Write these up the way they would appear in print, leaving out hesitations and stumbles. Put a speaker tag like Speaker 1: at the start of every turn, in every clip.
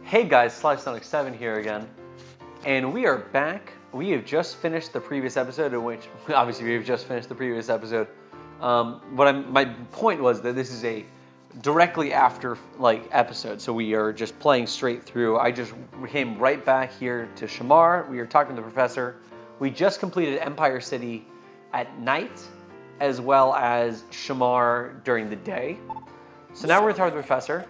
Speaker 1: Hey guys, Sonic7 here again, and we are back. We have just finished the previous episode, in which obviously we've just finished the previous episode. My point was that this is a directly after episode, so we are just playing straight through. I just came right back here to Shamar. We are talking to the professor. We just completed Empire City at night, as well as Shamar during the day. So now we're going to talk to the professor.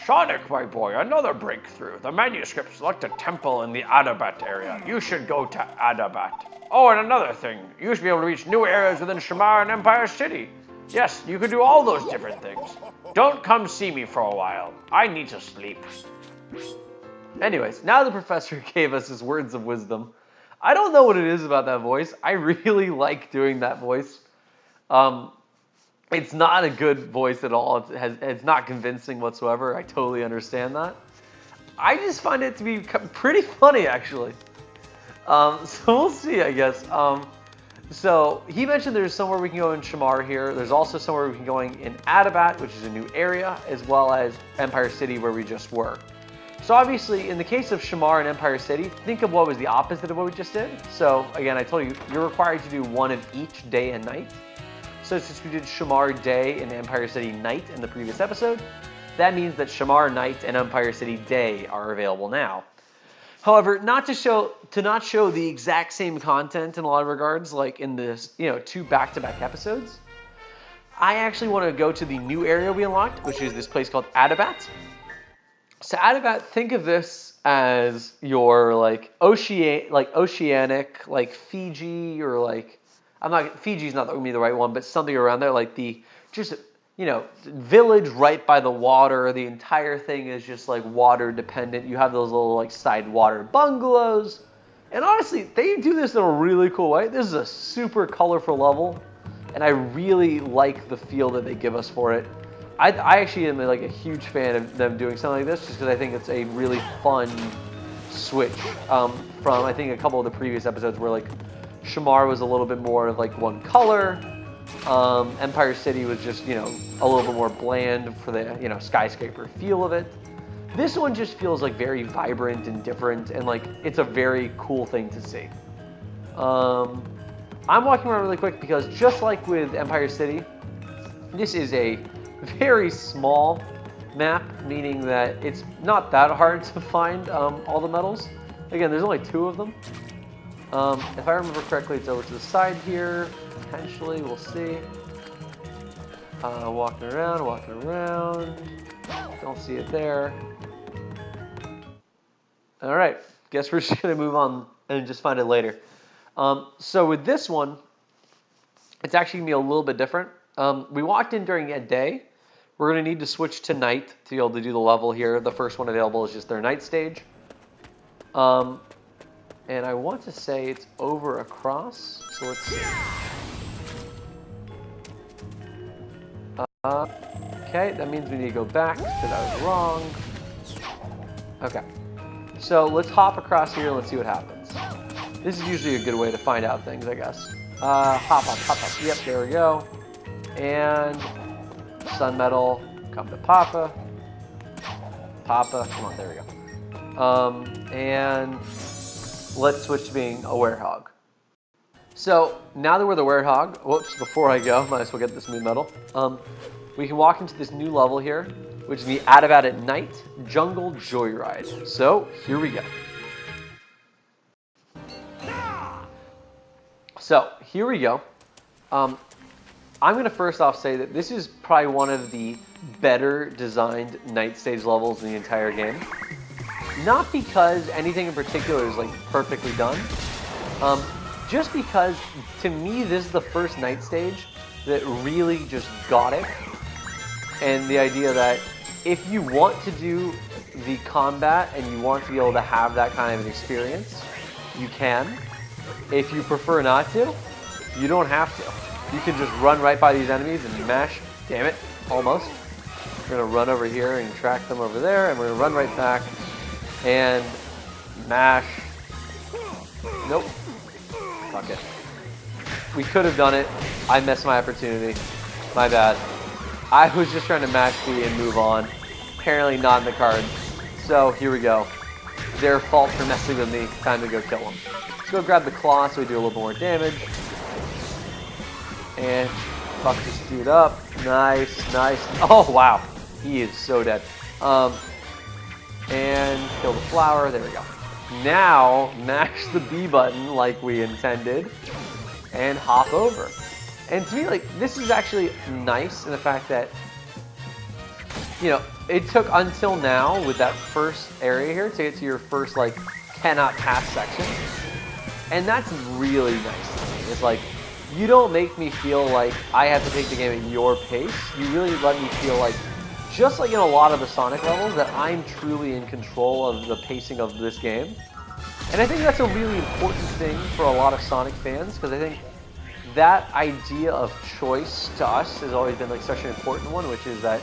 Speaker 1: Sonic, my boy, another breakthrough. The manuscript select a temple in the Adabat area. You should go to Adabat. Oh, and another thing. You should be able to reach new areas within Shamar and Empire City. Yes, you could do all those different things. Don't come see me for a while. I need to sleep. Anyways, now the professor gave us his words of wisdom. I don't know what it is about that voice. I really like doing that voice. It's not a good voice at all. It's not convincing whatsoever. I totally understand that. I just find it to be pretty funny, actually. So we'll see, I guess. So he mentioned there's somewhere we can go in Shamar here. There's also somewhere we can go in Adabat, which is a new area, as well as Empire City, where we just were. So obviously, in the case of Shamar and Empire City, think of what was the opposite of what we just did. So again, I told you, you're required to do one of each day and night. So since we did Shamar Day and Empire City Night in the previous episode, that means that Shamar Night and Empire City Day are available now. However, not to show the exact same content in a lot of regards, like in this, two back-to-back episodes, I actually want to go to the new area we unlocked, which is this place called Adabat. So Adabat, think of this as your oceanic, like Fiji, or Fiji's not going to be the right one, but something around there, like village right by the water. The entire thing is just water dependent. You have those little side water bungalows. And honestly, they do this in a really cool way. This is a super colorful level, and I really like the feel that they give us for it. I actually am a huge fan of them doing something like this, just because I think it's a really fun switch from I think a couple of the previous episodes where Shamar was a little bit more of one color. Empire City was just, a little bit more bland for the, skyscraper feel of it. This one just feels very vibrant and different, and it's a very cool thing to see. I'm walking around really quick because just like with Empire City, this is a very small map, meaning that it's not that hard to find all the medals. Again, there's only 2 of them. If I remember correctly, it's over to the side here. Potentially, we'll see. Walking around. Don't see it there. All right, guess we're just gonna move on and just find it later. So with this one, it's actually gonna be a little bit different. We walked in during a day. We're gonna need to switch to night to be able to do the level here. The first one available is just their night stage. And I want to say it's over across, so let's see. Okay, that means we need to go back because I was wrong. Okay, so let's hop across here and let's see what happens. This is usually a good way to find out things, I guess. Hop up. Yep, there we go. And Sun Metal, come to Papa, come on, there we go. And let's switch to being a werehog. So now that we're the werehog, whoops, before I go, might as well get this moon medal. We can walk into this new level here, which is the Adabat at Night Jungle Joyride. So here we go. I'm going to first off say that this is probably one of the better designed night stage levels in the entire game. Not because anything in particular is perfectly done, just because to me this is the first night stage that really just got it. And the idea that if you want to do the combat and you want to be able to have that kind of an experience, you can. If you prefer not to, you don't have to. You can just run right by these enemies and mash. Damn it, almost. We're gonna run over here and track them over there, and we're gonna run right back and mash. Nope. Fuck it. We could have done it. I missed my opportunity. My bad. I was just trying to mash B and move on. Apparently not in the cards. So here we go. Their fault for messing with me. Time to go kill them. Let's go grab the claw so we do a little more damage. And fuck this dude up. Nice, nice. Oh, wow. He is so dead. And kill the flower. There we go. Now, mash the B button like we intended. And hop over. And to me, like, this is actually nice in the fact that, you know, it took until now with that first area here to get to your first, like, cannot pass section. And that's really nice to me. It's like, you don't make me feel like I have to take the game at your pace. You really let me feel like, just like in a lot of the Sonic levels, that I'm truly in control of the pacing of this game. And I think that's a really important thing for a lot of Sonic fans, because I think that idea of choice to us has always been like such an important one, which is that,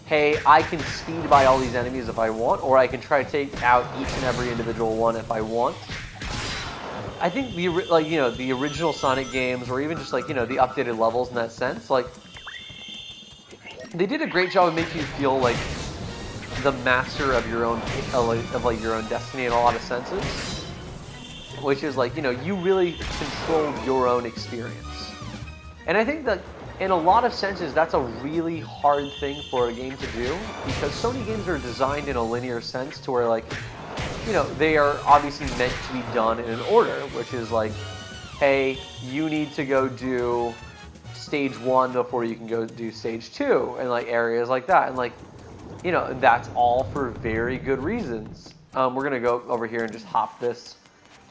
Speaker 1: hey, I can speed by all these enemies if I want, or I can try to take out each and every individual one if I want. I think the the original Sonic games, or even just like, you know, the updated levels in that sense, like, they did a great job of making you feel like the master of your own your own destiny in a lot of senses, which is like, you know, you really controlled your own experience. And I think that in a lot of senses, that's a really hard thing for a game to do, because so many games are designed in a linear sense to where, like, you know, they are obviously meant to be done in an order, which is like, hey, you need to go do stage 1 before you can go do stage 2, and like areas like that. And like, you know, that's all for very good reasons. We're gonna go over here and just hop this.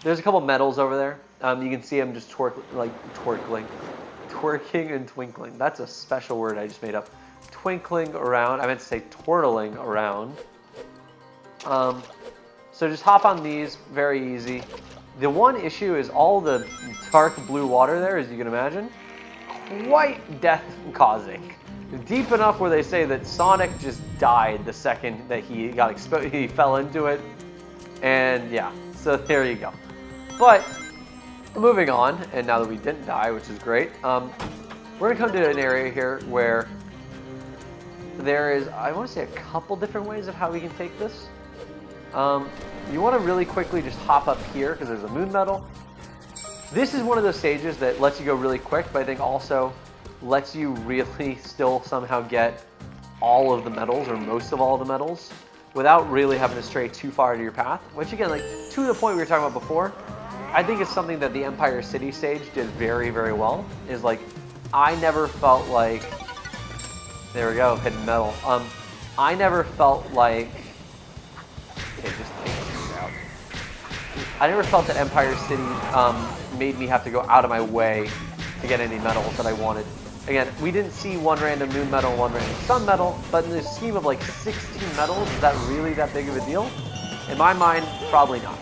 Speaker 1: There's a couple medals over there. You can see them just twerking and twinkling. That's a special word I just made up. Twinkling around. I meant to say twirling around. So just hop on these, very easy. The one issue is all the dark blue water there, as you can imagine, quite death-causing. Deep enough where they say that Sonic just died the second that he got exposed. He fell into it, and yeah, so there you go. But moving on, and now that we didn't die, which is great, we're gonna come to an area here where there is, I want to say, a couple different ways of how we can take this. You want to really quickly just hop up here because there's a moon medal. This is one of those stages that lets you go really quick, but I think also lets you really still somehow get all of the medals, or most of all of the medals, without really having to stray too far into your path. Which again, like, to the point we were talking about before, I think it's something that the Empire City stage did very, very well. Is like, I never felt like, there we go, hidden medal. I never felt like, okay, just take this out. I never felt that Empire City made me have to go out of my way to get any medals that I wanted. Again, we didn't see one random moon medal, one random sun medal, but in the scheme of like 16 medals, is that really that big of a deal? In my mind, probably not.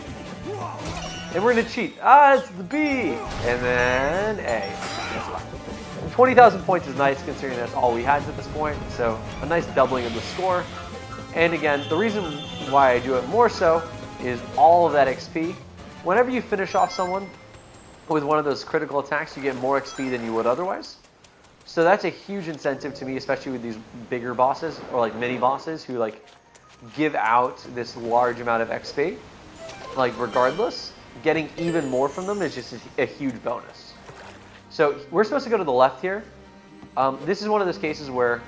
Speaker 1: And we're gonna cheat. It's the B! And then A. 20,000 points is nice considering that's all we had at this point, so a nice doubling of the score. And again, the reason why I do it more so is all of that XP. Whenever you finish off someone with one of those critical attacks, you get more XP than you would otherwise. So that's a huge incentive to me, especially with these bigger bosses, or like mini bosses who like give out this large amount of XP. Like regardless, getting even more from them is just a huge bonus. So we're supposed to go to the left here. This is one of those cases where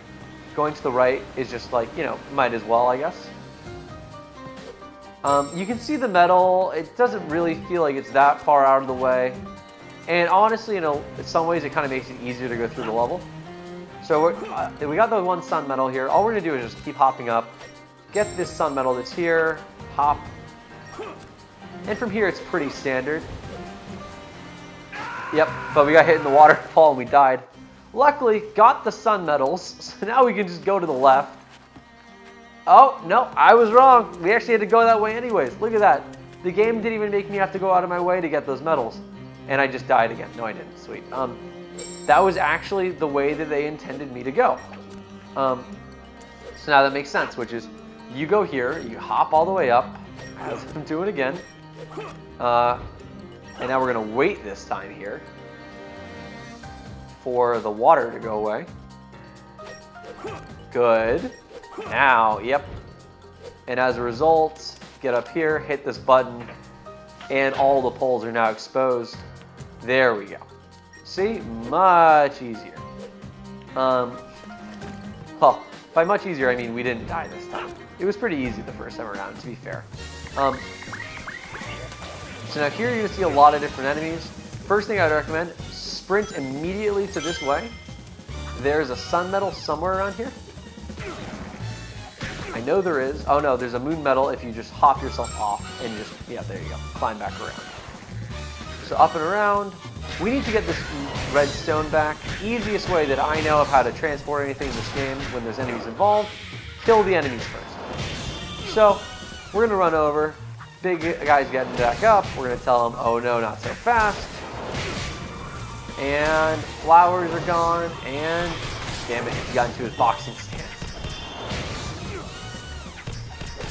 Speaker 1: going to the right is just like, you know, might as well, I guess. You can see the medal. It doesn't really feel like it's that far out of the way. And honestly, you know, in some ways it kind of makes it easier to go through the level. So we got the one sun medal here. All we're going to do is just keep hopping up. Get this sun medal that's here. Hop. And from here it's pretty standard. Yep, but we got hit in the waterfall and we died. Luckily, got the sun medals, so now we can just go to the left. Oh, no, I was wrong. We actually had to go that way anyways. Look at that. The game didn't even make me have to go out of my way to get those medals. And I just died again. No, I didn't. Sweet. That was actually the way that they intended me to go. So now that makes sense, which is you go here, you hop all the way up, as I'm doing again. And now we're going to wait this time here for the water to go away. Good. Now, yep. And as a result, get up here, hit this button, and all the poles are now exposed. There we go. See? Much easier. Well, by much easier, I mean we didn't die this time. It was pretty easy the first time around, to be fair. So now here you're going to see a lot of different enemies. First thing I'd recommend, sprint immediately to this way. There's a sun medal somewhere around here. I know there is. Oh no, there's a moon medal if you just hop yourself off and just, yeah, there you go, climb back around. So up and around. We need to get this red stone back. Easiest way that I know of how to transport anything in this game when there's enemies involved, kill the enemies first. So we're going to run over. Big guy's getting back up. We're going to tell him, oh no, not so fast. And flowers are gone. And damn it, he got into his boxing stance.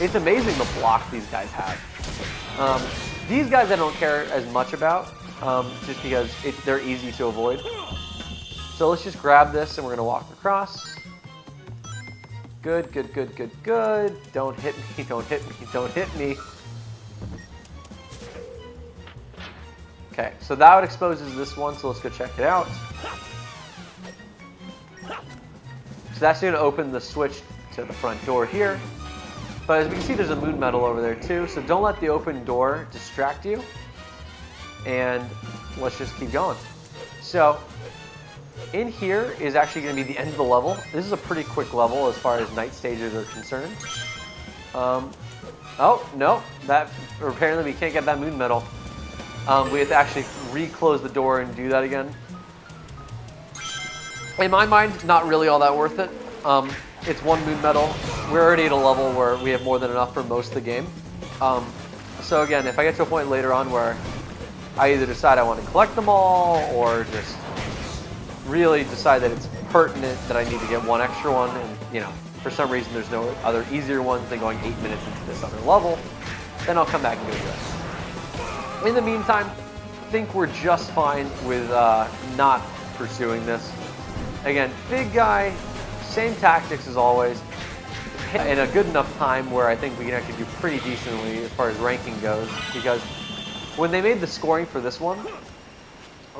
Speaker 1: It's amazing the block these guys have. These guys I don't care as much about, just because they're easy to avoid. So let's just grab this and we're going to walk across. Good, good, good, good, good. Don't hit me, don't hit me, don't hit me. Okay, so that exposes this one, so let's go check it out. So that's going to open the switch to the front door here. But as we can see, there's a moon medal over there too, so don't let the open door distract you. And let's just keep going. So in here is actually going to be the end of the level. This is a pretty quick level as far as night stages are concerned. Oh, no, apparently we can't get that moon medal. We have to actually re-close the door and do that again. In my mind, not really all that worth it. It's one moon medal. We're already at a level where we have more than enough for most of the game. So again, if I get to a point later on where I either decide I want to collect them all or just really decide that it's pertinent that I need to get one extra one, and you know, for some reason there's no other easier ones than going 8 minutes into this other level, then I'll come back and do it. In the meantime, I think we're just fine with not pursuing this. Again, big guy, same tactics as always, in a good enough time where I think we can actually do pretty decently as far as ranking goes, because when they made the scoring for this one,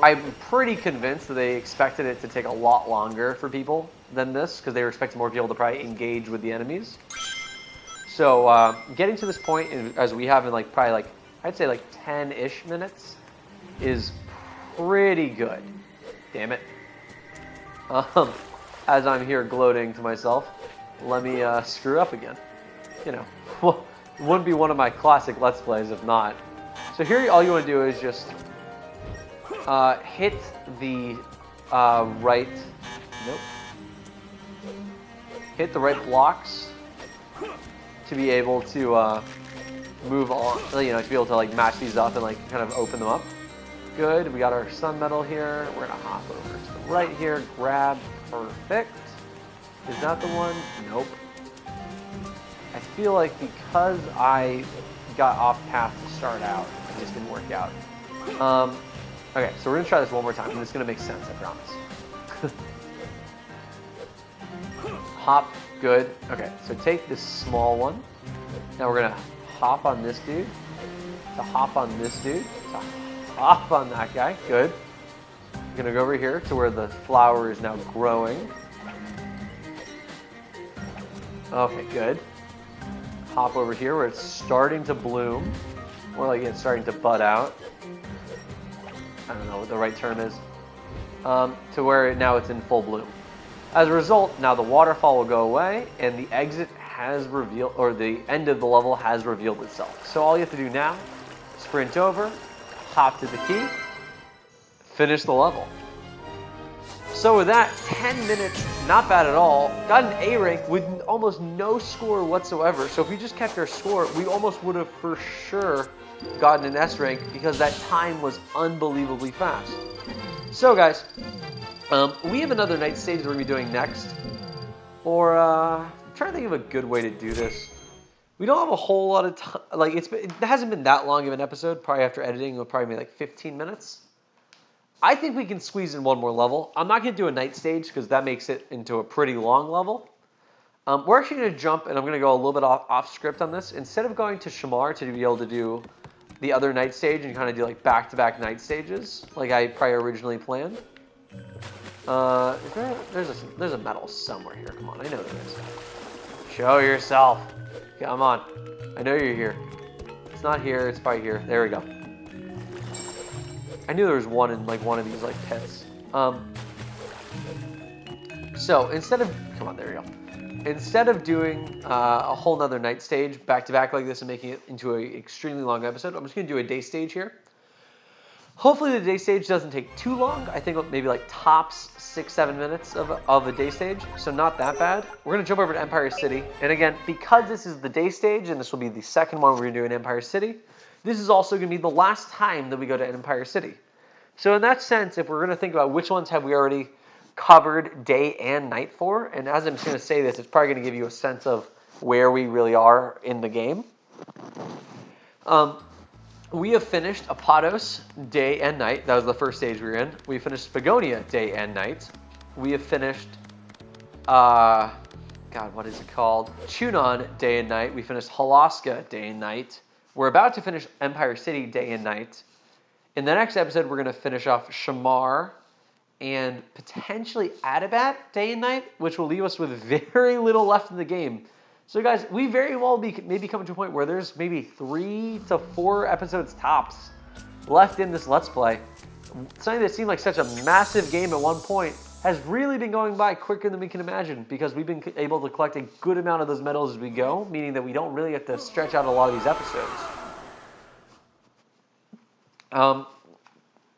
Speaker 1: I'm pretty convinced that they expected it to take a lot longer for people than this, because they were expecting more people to probably engage with the enemies. So getting to this point, as we have in like probably like, I'd say like 10-ish minutes, is pretty good. Damn it. As I'm here gloating to myself, let me screw up again. You know, well, it wouldn't be one of my classic Let's Plays if not. So here, all you want to do is just hit the right, nope, hit the right blocks to be able to move on, you know, to be able to like match these up and like kind of open them up. Good, we got our sun medal here. We're gonna hop over to the right here, grab, perfect. Is that the one? Nope. I feel like because I got off path to start out, it just didn't work out. Okay, so we're gonna try this one more time, and it's gonna make sense, I promise. Hop, good. Okay, so take this small one. Now we're gonna hop on this dude, to hop on this dude, to hop on that guy. Good. I'm gonna go over here to where the flower is now growing. Okay, good. Hop over here where it's starting to bloom, more like it's starting to bud out. I don't know what the right term is. To where now it's in full bloom. As a result, now the waterfall will go away and the exit has revealed, or the end of the level has revealed itself. So all you have to do now, sprint over, hop to the key, finish the level. So with that, 10 minutes, not bad at all. Got an A rank with almost no score whatsoever. So if we just kept our score, we almost would have for sure gotten an S rank because that time was unbelievably fast. So guys, we have another night stage we're going to be doing next. Or, I'm trying to think of a good way to do this. We don't have a whole lot of time. Like, it hasn't been that long of an episode. Probably after editing, it'll probably be like 15 minutes. I think we can squeeze in one more level. I'm not going to do a night stage because that makes it into a pretty long level. We're actually going to jump, and I'm going to go a little bit off script on this. Instead of going to Shamar to be able to do the other night stage and kind of do like back-to-back night stages, like I probably originally planned. There's a medal somewhere here. Come on, I know there is. Show yourself. Come on. I know you're here. It's not here. It's probably here. There we go. I knew there was one in like one of these like pits. So instead of, come on, there we go. Instead of doing a whole nother night stage back to back like this and making it into an extremely long episode, I'm just going to do a day stage here. Hopefully the day stage doesn't take too long. I think maybe like tops 6-7 minutes of a day stage, so not that bad. We're going to jump over to Empire City. And again, because this is the day stage and this will be the second one we're going to do in Empire City, this is also going to be the last time that we go to Empire City. So in that sense, if we're going to think about which ones have we already covered day and night for, and as I'm just going to say this, it's probably going to give you a sense of where we really are in the game. We have finished Apados day and night. That was the first stage we were in. We finished Spagonia day and night. We have finished, God, what is it called? Chunon day and night. We finished Halaska day and night. We're about to finish Empire City day and night. In the next episode, we're going to finish off Shamar and potentially Adabat day and night, which will leave us with very little left in the game. So guys, we very well maybe coming to a point where there's maybe 3 to 4 episodes tops left in this Let's Play. Something that seemed like such a massive game at one point has really been going by quicker than we can imagine because we've been able to collect a good amount of those medals as we go, meaning that we don't really have to stretch out a lot of these episodes.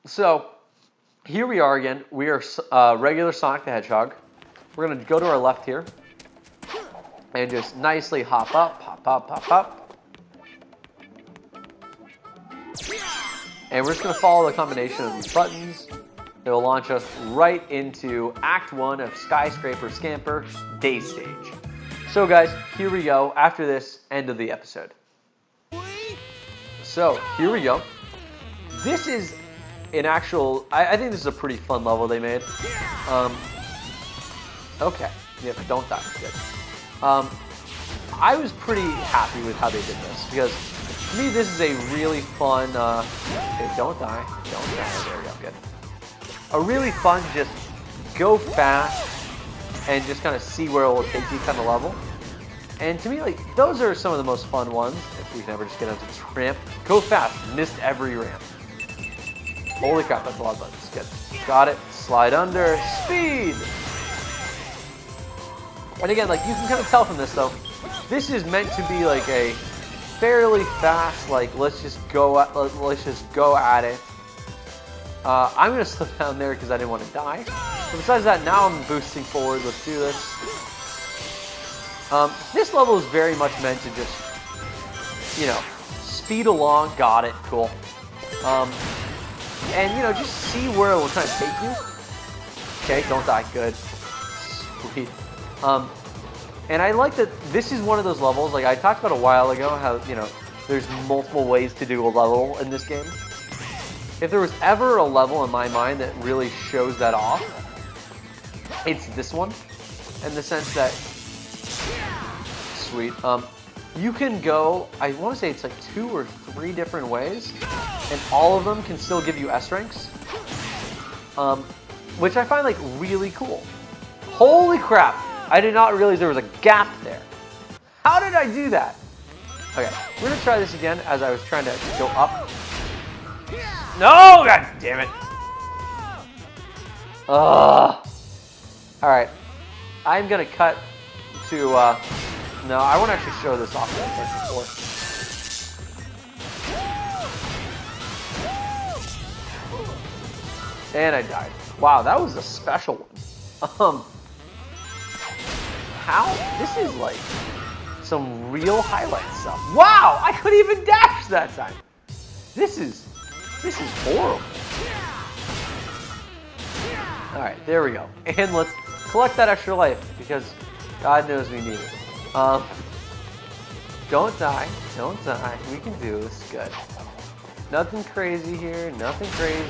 Speaker 1: So here we are again. We are regular Sonic the Hedgehog. We're going to go to our left here. And just nicely hop up, hop up, hop up. And we're just going to follow the combination of these buttons. It will launch us right into Act 1 of Skyscraper Scamper Day Stage. So guys, here we go. After this, end of the episode. So, here we go. This is an actual, I think this is a pretty fun level they made. Okay, yeah, don't die, good. I was pretty happy with how they did this because to me this is a really fun, okay, don't die, there we go, good. A really fun just go fast and just kind of see where it will take you kind of level. And to me, like, those are some of the most fun ones. If we can ever just get onto this ramp. Go fast, missed every ramp. Holy crap, that's a lot of buttons, good. Got it, slide under, speed! And again, like, you can kind of tell from this, though, this is meant to be like a fairly fast, like, let's just go at it. I'm gonna slip down there because I didn't want to die. But besides that, now I'm boosting forward. Let's do this. This level is very much meant to just, you know, speed along. Got it, cool. And you know, just see where it will kind of take you. Okay, don't die. Good. Sweet. And I like that this is one of those levels, like I talked about a while ago, how, you know, there's multiple ways to do a level in this game. If there was ever a level in my mind that really shows that off, it's this one, in the sense that, sweet, you can go, I want to say it's like 2 or 3 different ways, and all of them can still give you S ranks, which I find like really cool. Holy crap! I did not realize there was a gap there. How did I do that? Okay, we're gonna try this again as I was trying to go up. No, god damn it. Ugh. Alright, I'm gonna cut to, no, I want to actually show this off before. And I died. Wow, that was a special one. How? This is like some real highlight stuff. Wow, I couldn't even dash that time. This is horrible. All right, there we go. And let's collect that extra life because God knows we need it. Don't die, don't die. We can do this. Good. Nothing crazy here. Nothing crazy.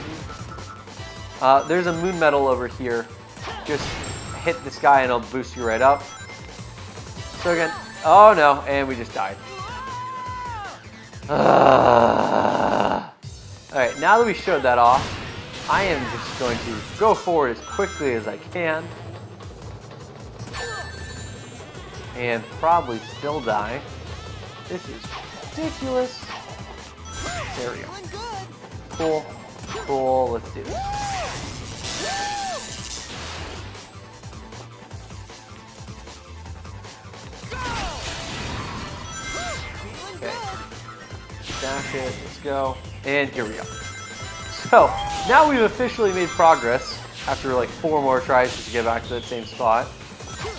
Speaker 1: There's a moon medal over here. Just hit this guy and it'll boost you right up. So again, oh no, and we just died. Alright, now that we showed that off, I am just going to go forward as quickly as I can. And probably still die. This is ridiculous. There we go. Cool. Cool. Let's do this. Okay. Dash it. Let's go. And here we go. So, now we've officially made progress after like 4 more tries just to get back to that same spot.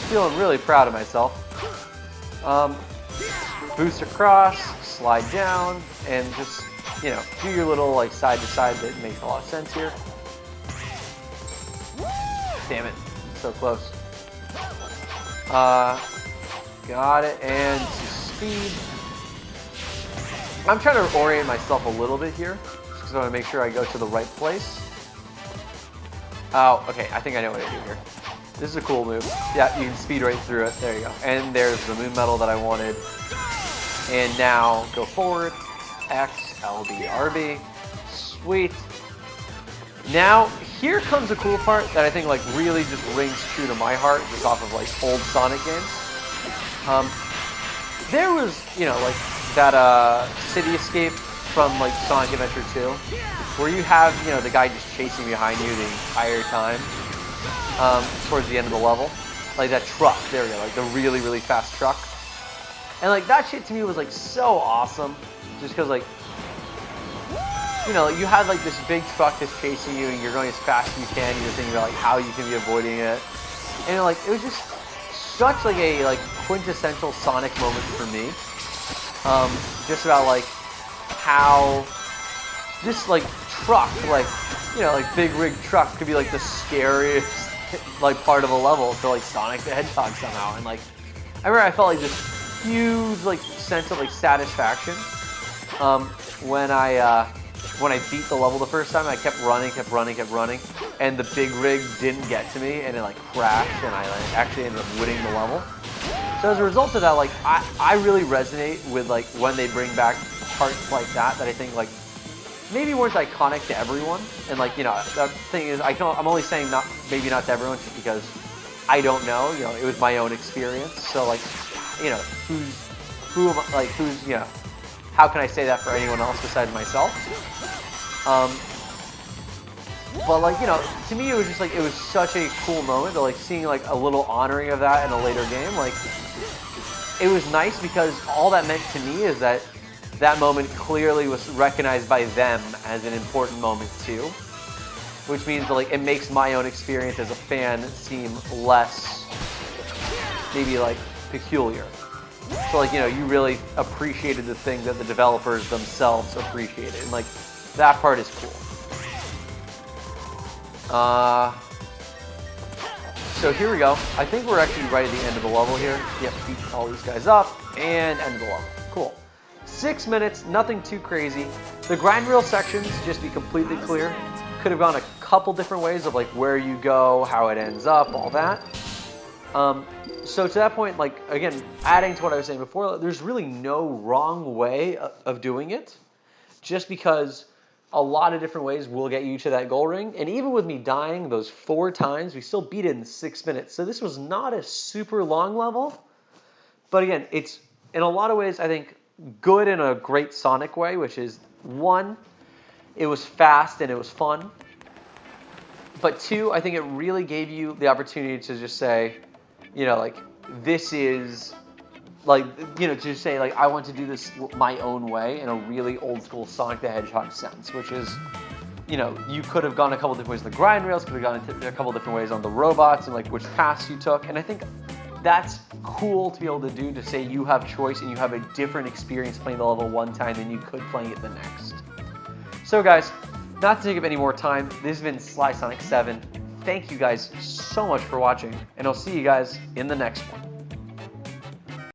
Speaker 1: Feeling really proud of myself. Boost across, slide down, and just, you know, do your little like side to side that makes a lot of sense here. Damn it, so close. Got it, and speed. I'm trying to orient myself a little bit here, just because I want to make sure I go to the right place. Oh, okay, I think I know what I do here. This is a cool move. Yeah, you can speed right through it. There you go. And there's the moon medal that I wanted. And now go forward. X, LB, RB. Sweet. Now, here comes the cool part that I think like really just rings true to my heart, just off of like old Sonic games. There was, you know, like that city escape from like Sonic Adventure 2, where you have, you know, the guy just chasing behind you the entire time. Towards the end of the level, like that truck, there we go, like the really, really fast truck. And like that shit to me was like so awesome, just because like, you know, you had like this big truck that's chasing you and you're going as fast as you can, you're thinking about like how you can be avoiding it. And like, it was just such like a like quintessential Sonic moment for me. Just about like how this like truck, like, you know, like big rig truck could be like the scariest like part of a level to like Sonic the Hedgehog somehow. And like, I remember I felt like this huge like sense of like satisfaction when I beat the level the first time. I kept running, and the big rig didn't get to me, and it like crashed, and I like actually ended up winning the level. So as a result of that, like I really resonate with like when they bring back parts like that I think like maybe weren't iconic to everyone. And like, you know, the thing is, I'm only saying maybe not to everyone just because I don't know, you know, it was my own experience. So like, you know, who's, you know, how can I say that for anyone else besides myself? But like, you know, to me it was just like, it was such a cool moment to like seeing like a little honoring of that in a later game. Like, it was nice because all that meant to me is that that moment clearly was recognized by them as an important moment too, which means that like it makes my own experience as a fan seem less maybe like peculiar. So like, you know, you really appreciated the thing that the developers themselves appreciated, and like that part is cool. So here we go. I think we're actually right at the end of the level here. Yep, beat all these guys up and end of the level. Cool. 6 minutes, nothing too crazy. The grind reel sections, just to be completely clear, could have gone a couple different ways of like where you go, how it ends up, all that. So to that point, like, again, adding to what I was saying before, there's really no wrong way of doing it, just because a lot of different ways will get you to that goal ring. And even with me dying those 4 times, we still beat it in 6 minutes. So this was not a super long level, but again, it's in a lot of ways, I think, good in a great Sonic way, which is 1, it was fast and it was fun. But 2, I think it really gave you the opportunity to just say, you know, like, this is, like, you know, to just say, like, I want to do this my own way in a really old school Sonic the Hedgehog sense, which is, you know, you could have gone a couple different ways on the grind rails, could have gone a couple different ways on the robots, and like which paths you took. And I think that's cool to be able to do, to say you have choice and you have a different experience playing the level one time than you could playing it the next. So guys, not to take up any more time, this has been Sly Sonic 7. Thank you guys so much for watching, and I'll see you guys in the next one.